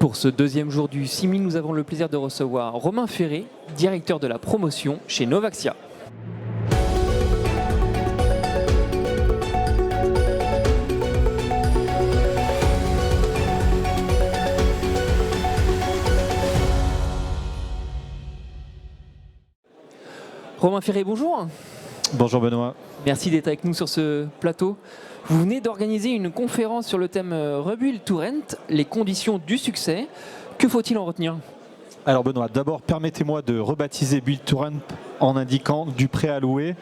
Pour ce deuxième jour du CIMI, nous avons le plaisir de recevoir Romain Ferré, directeur de la promotion chez Novaxia. Romain Ferré, bonjour. Bonjour Benoît. Merci d'être avec nous sur ce plateau. Vous venez d'organiser une conférence sur le thème Rebuild to Rent, les conditions du succès. Que faut-il en retenir ? Alors Benoît, d'abord permettez-moi de rebaptiser Build to Rent en indiquant du prêt à louer.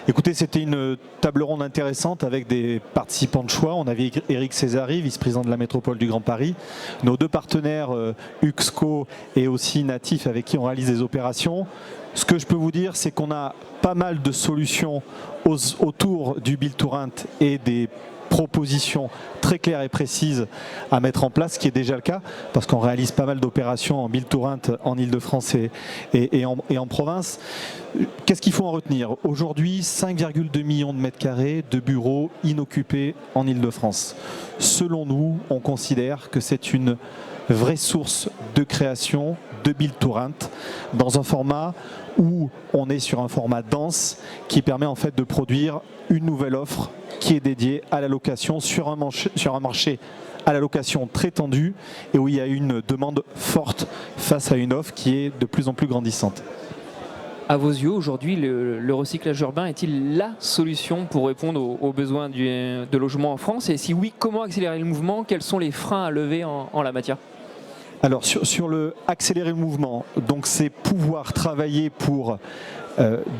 Écoutez, c'était une table ronde intéressante avec des participants de choix. On avait Éric Césari, vice-président de la métropole du Grand Paris, nos deux partenaires Uxco et aussi Natif avec qui on réalise des opérations. Ce que je peux vous dire, c'est qu'on a pas mal de solutions autour du Build to Rent et des propositions très claires et précises à mettre en place, ce qui est déjà le cas, parce qu'on réalise pas mal d'opérations en Build to Rent en Ile-de-France et en province. Qu'est-ce qu'il faut en retenir ? Aujourd'hui, 5,2 millions de mètres carrés de bureaux inoccupés en Ile-de-France. Selon nous, on considère que c'est une vraie source de création de Build to Rent dans un format où on est sur un format dense qui permet en fait de produire une nouvelle offre qui est dédiée à la location sur un marché à la location très tendu et où il y a une demande forte face à une offre qui est de plus en plus grandissante. À vos yeux, aujourd'hui, le recyclage urbain est-il la solution pour répondre aux besoins de logement en France ? Et si oui, comment accélérer le mouvement ? Quels sont les freins à lever en la matière ? Alors sur le accélérer le mouvement, donc c'est pouvoir travailler pour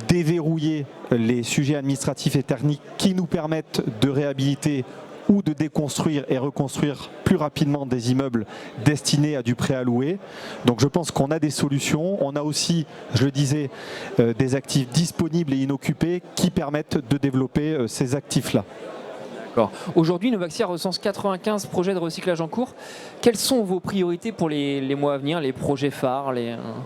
déverrouiller les sujets administratifs et techniques qui nous permettent de réhabiliter ou de déconstruire et reconstruire plus rapidement des immeubles destinés à du prêt à louer. Donc je pense qu'on a des solutions. On a aussi, je le disais, des actifs disponibles et inoccupés qui permettent de développer ces actifs-là. Aujourd'hui, Novaxia recense 95 projets de recyclage en cours. Quelles sont vos priorités pour les mois à venir, les projets phares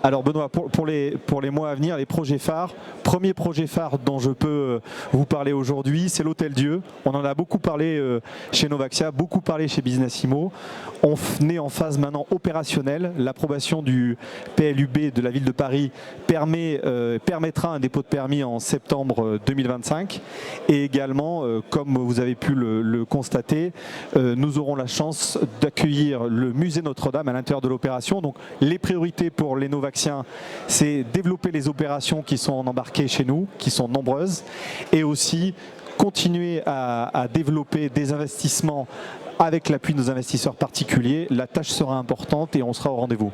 Alors Benoît, pour les mois à venir, les projets phares, premier projet phare dont je peux vous parler aujourd'hui, c'est l'Hôtel Dieu. On en a beaucoup parlé chez Novaxia, beaucoup parlé chez Business Immo. On est en phase maintenant opérationnelle. L'approbation du PLUB de la ville de Paris permettra un dépôt de permis en septembre 2025. Et également, comme vous avez pu le constater, nous aurons la chance d'accueillir le musée Notre-Dame à l'intérieur de l'opération. Donc les priorités pour les Novaxiens, c'est développer les opérations qui sont embarquées chez nous, qui sont nombreuses, et aussi continuer à développer des investissements avec l'appui de nos investisseurs particuliers. La tâche sera importante et on sera au rendez-vous.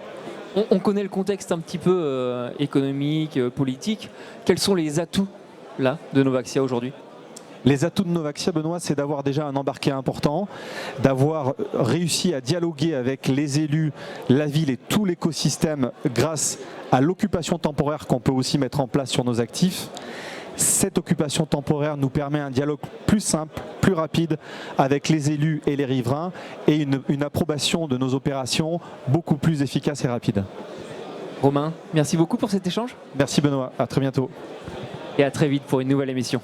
On connaît le contexte un petit peu économique, politique. Quels sont les atouts là, de Novaxia aujourd'hui ? Les atouts de Novaxia, Benoît, c'est d'avoir déjà un embarqué important, d'avoir réussi à dialoguer avec les élus, la ville et tout l'écosystème grâce à l'occupation temporaire qu'on peut aussi mettre en place sur nos actifs. Cette occupation temporaire nous permet un dialogue plus simple, plus rapide avec les élus et les riverains et une approbation de nos opérations beaucoup plus efficace et rapide. Romain, merci beaucoup pour cet échange. Merci Benoît, à très bientôt. Et à très vite pour une nouvelle émission.